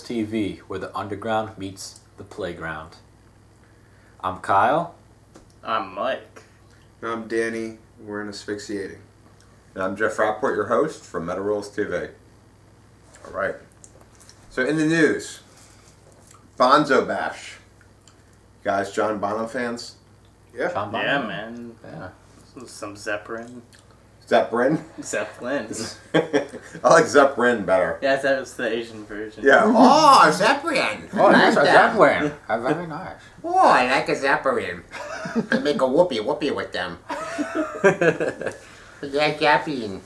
TV, where the underground meets the playground. I'm Kyle. I'm Mike. And I'm Danny. We're in Asphyxiating. And I'm Jeff Rapport, your host from Metal Rules TV. All right. So in the news, Bonzo Bash. You guys, John Bonham fans? Yeah. John Bonham? Yeah, man. Yeah. Some Zeppelin. Zeppelin? Zeppelin. I like Zeppelin better. Yeah, that was the Asian version. Yeah. Oh, Zeppelin. Oh, that's a Zeppelin. Very nice. Oh, I like a Zeppelin. I make a whoopee with them. Yeah, Zeppelin.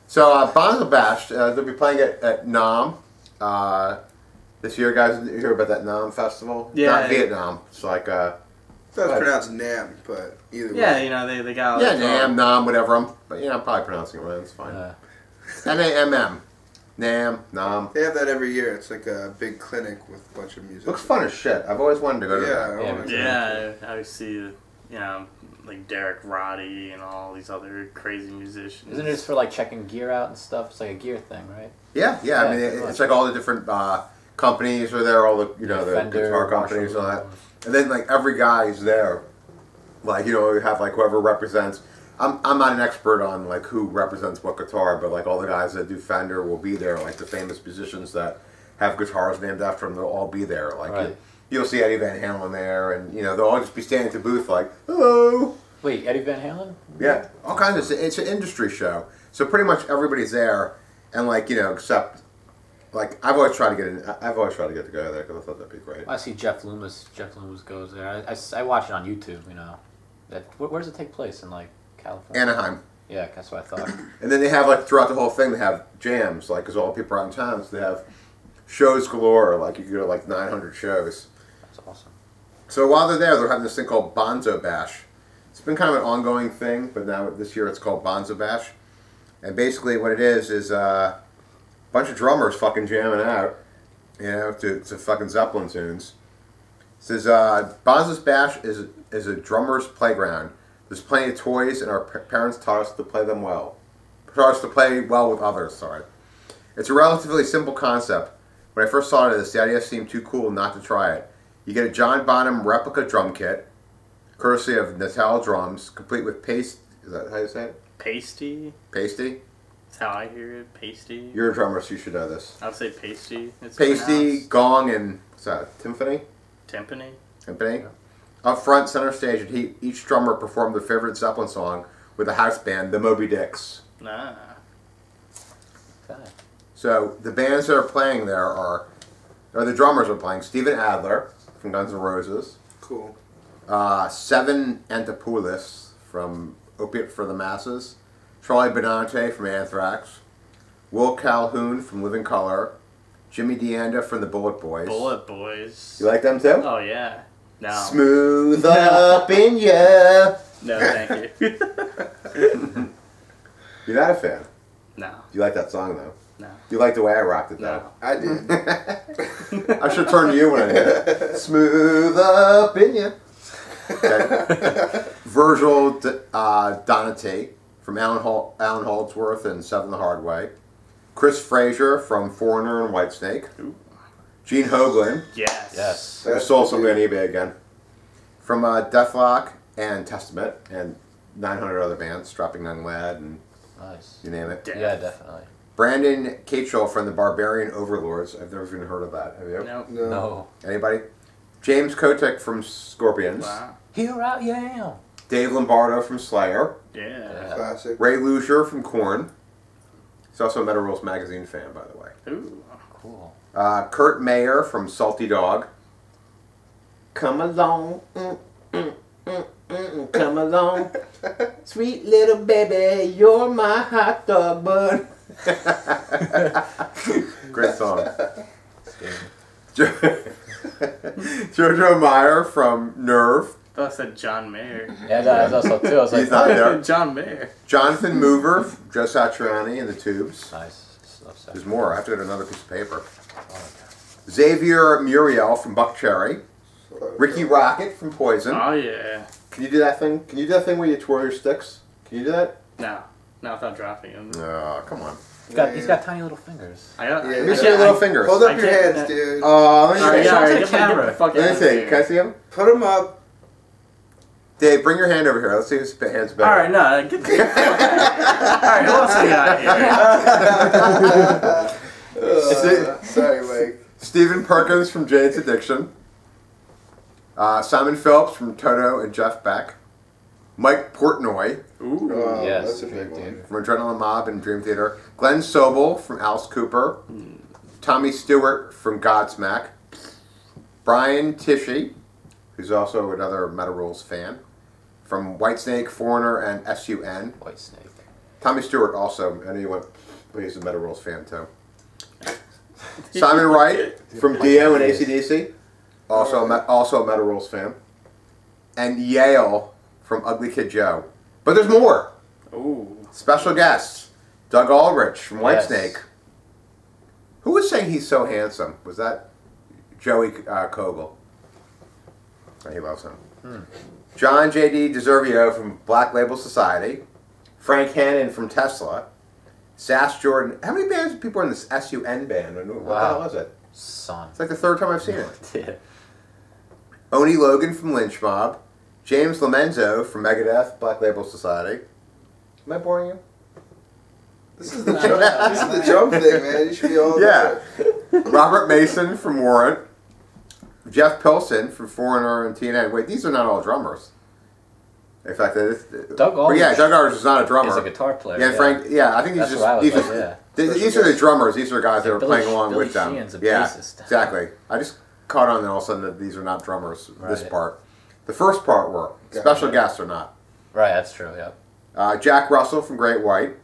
So, Bonzo Bash, they'll be playing it at Namm. This year, guys, you hear about that Namm festival? Yeah. Not Vietnam. It's like, So it's pronounced Namm, but either way. Yeah, you know, they got... yeah, Namm, whatever. But, I'm probably pronouncing it right. It's fine. N-A-M-M. Namm. They have that every year. It's like a big clinic with a bunch of music. Looks fun as shit. I've always wanted to go to that. Yeah, I see, you know, like Derek Roddy and all these other crazy musicians. Isn't it just for like checking gear out and stuff? It's like a gear thing, right? Yeah. I mean, it's like all the different companies are there, all the, the Fender, guitar companies and all that. And then, like, every guy's there. Like, you have, like, whoever represents. I'm not an expert on, like, who represents what guitar, but, like, all the guys that do Fender will be there. Like, the famous musicians that have guitars named after them, they'll all be there. Like, right. You'll see Eddie Van Halen there, and, they'll all just be standing at the booth like, hello. Wait, Eddie Van Halen? Yeah, all kinds of, it's an industry show. So pretty much everybody's there, and, like, except... Like, I've always tried to get to go there because I thought that'd be great. I see Jeff Loomis. Jeff Loomis goes there. I watch it on YouTube. Where does it take place in like California? Anaheim. Yeah, that's what I thought. And then they have like throughout the whole thing they have jams, like because all the people are out in town, so they have shows galore. Like you can go to like 900 shows. That's awesome. So while they're there, they're having this thing called Bonzo Bash. It's been kind of an ongoing thing, but now this year it's called Bonzo Bash. And basically what it is bunch of drummers fucking jamming out, to fucking Zeppelin tunes. It says, Bonzo's Bash is a drummer's playground. There's plenty of toys, and our parents taught us to play them well. Taught us to play well with others, sorry. It's a relatively simple concept. When I first saw this, the idea seemed too cool not to try it. You get a John Bonham replica drum kit, courtesy of Natal Drums, complete with paste. Is that how you say it? Pasty? Pasty? That's how I hear it. Pasty? You're a drummer, so you should know this. I would say pasty. It's Pasty, pronounced gong, and what's that? Timpani? Timpani? Timpani. Up front, center stage, each drummer performed their favorite Zeppelin song with a house band, the Moby Dicks. Nah. Okay. So the bands that are playing there or the drummers are playing Steven Adler from Guns N' Roses. Cool. S.U.N Antonopoulos from Opiate for the Masses. Charlie Benante from Anthrax, Will Calhoun from Living Colour, Jimmy DeAnda from the BULLETBOYS. BULLETBOYS. You like them too? Oh, yeah. No. Smooth up in ya. No, thank you. You're not a fan? No. You like that song though? No. You like the way I rocked it though? No. I did. I should turn to you when I did it. Smooth up in ya. Okay. Virgil Donati from Alan Holdsworth and Seven the Hard Way. Chris Frazier from Foreigner and Whitesnake. Ooh. Gene Hoglan. Yes. I sold something on eBay again. From DETHKLOK and Testament and 900 other bands, Strapping Young Lad and Nice. you name it. Yeah, definitely. Brandon Kachel from the Barbarian Overlords. I've never even heard of that. Have you? No. Anybody? James Kottak from Scorpions. Wow. Here I am. Dave Lombardo from Slayer. Yeah. Classic. Ray Luzier from KORN. He's also a Metal Rules magazine fan, by the way. Ooh. Cool. Khurt Maier from Salty Dog. Come along, come along, sweet little baby, you're my hot dog bun. Great song. JoJo Maier from Nerve. I thought I said John Mayer. Yeah, that's also too. I was like, He's not there. John Mayer. Jonathan Mover, Joe Satriani and the Tubes. nice. There's more. I have to get another piece of paper. Xavier Muriel from BUCKCHERRY. Ricky Rocket from Poison. Oh, yeah. Can you do that thing? Can you do that thing where you twirl your sticks? Can you do that? No. Not without dropping him. Oh, come on. He's got tiny little fingers. Let me see your little fingers. Hold up your hands, dude. Oh, let me see. Show it to the camera. Let me see. Can I see him? Put them up. Dave, bring your hand over here. Let's see whose hand's better. Alright, no, get the Alright, who else we got here? Sorry, Mike. Stephen Perkins from Jane's Addiction. Simon Phillips from Toto and Jeff Beck. Mike Portnoy. Ooh. Oh, Yes, that's a big big one. From Adrenaline Mob and Dream Theater. Glenn Sobel from Alice Cooper. Tommy Stewart from Godsmack. Brian Tishy, who's also another Metal Rules fan, from Whitesnake, Foreigner, and S.U.N. Whitesnake. Tommy Stewart also, I know you went, but he's a Metal Rules fan too. Simon Wright from Dio and AC/DC, also a Metal Rules fan. And Yale from Ugly Kid Joe. But there's more. Ooh. Special guests. Doug Aldrich from Yes. Whitesnake. Who was saying he's so handsome? Was that Joey Kogel? Oh, he loves him. John J.D. DeServio from Black Label Society. Frank Hannon from Tesla. Sass Jordan. How many bands people are in this S.U.N. band? What the hell is it? Son. It's like the third time I've seen it. Yeah. Oni Logan from Lynch Mob. James Lomenzo from Megadeth, Black Label Society. Am I boring you? This is the jump. This is the jump thing, man. You should be all Yeah. Robert Mason from Warrant. Jeff Pilson from Foreigner and TNN. Wait, these are not all drummers. In fact, Doug Aldrich. Yeah, Doug Aldrich is not a drummer. He's a guitar player. Yeah, Frank. Yeah, I think he's That's what I was these like, are yeah. these are the drummers. These are guys that are Billy playing along Billy with them. Sheehan's a Yeah, bassist. exactly. I just caught on, and all of a sudden that these are not drummers. This Right. part, the first part were special guests or not. Right, that's true, yep. Jack Russell from Great White,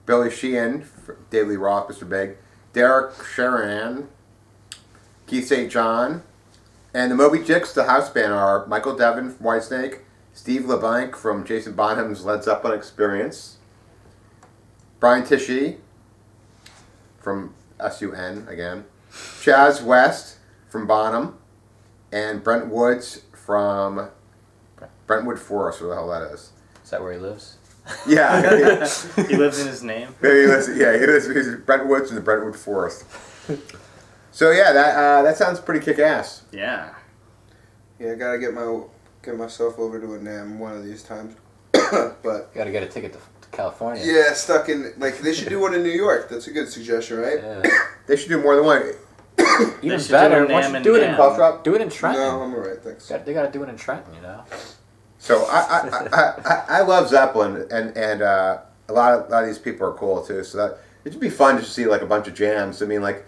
Billy Sheehan, David Lee Roth, Mr. Big, Derek Sharan, Keith St. John, and the Moby Jicks, the house band, are Michael Devin from Whitesnake, Steve LeBlanc from Jason Bonham's Led Zeppelin Experience, Brian Tishy from S.U.N. again, Chaz West from Bonham, and Brent Woods from Brentwood Forest, where the hell that is. Is that where he lives? Yeah. He lives in his name. He lives in Brent Woods in the Brentwood Forest. So yeah, that sounds pretty kick-ass. Yeah. Yeah, I gotta get myself over to a Namm one of these times. But You gotta get a ticket to California. yeah, stuck in they should do one in New York. That's a good suggestion, right? Yeah. They should do more than one. Even should better, do a why don't Namm you and do it in Namm. Do it in Trenton. No, I'm alright, thanks. They gotta do it in Trenton, you know. So I love Zeppelin, and a lot of these people are cool too. So that it'd be fun to see like a bunch of jams. I mean, like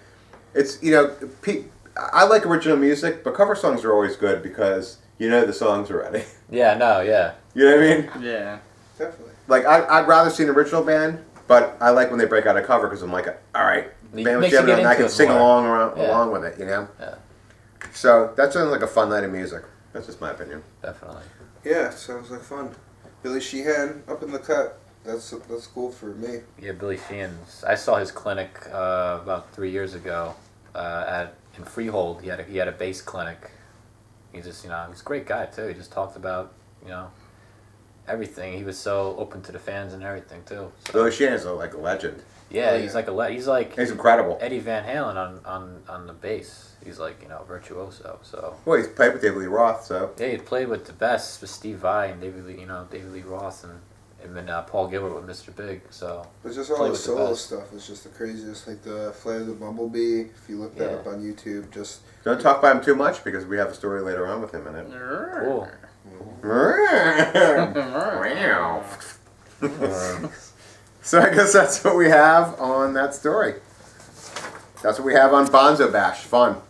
it's I like original music, but cover songs are always good because you know the songs already. Yeah, no, yeah. You know what I mean? Yeah. Definitely. Like I'd rather see an original band, but I like when they break out a cover because I'm like, all right, It band was makes you jamming get and I into can it sing more. along with it, you know. Yeah. So that sounds like a fun night of music. That's just my opinion. Definitely. Yeah, sounds like fun. Billy Sheehan up in the cut. That's cool for me. Yeah, Billy Sheehan's. I saw his clinic about 3 years ago in Freehold. He had a bass clinic. He's just he's a great guy too. He just talked about everything. He was so open to the fans and everything too. So, Billy Sheehan's like a legend. yeah, Oh, he's yeah. like He's incredible. Eddie Van Halen on the bass. He's like virtuoso. So Well, he's played with David Lee Roth, so. yeah, he played with the best with Steve Vai and David Lee Roth and then Paul Gilbert with Mr. Big. So It's just Play all the with the solo best. stuff. It's just the craziest. Like the Flight of the Bumblebee. If you look that Yeah. up on YouTube, just Don't talk about him too much because we have a story later on with him in it. cool. So I guess that's what we have on that story. That's what we have on Bonzo Bash. Fun.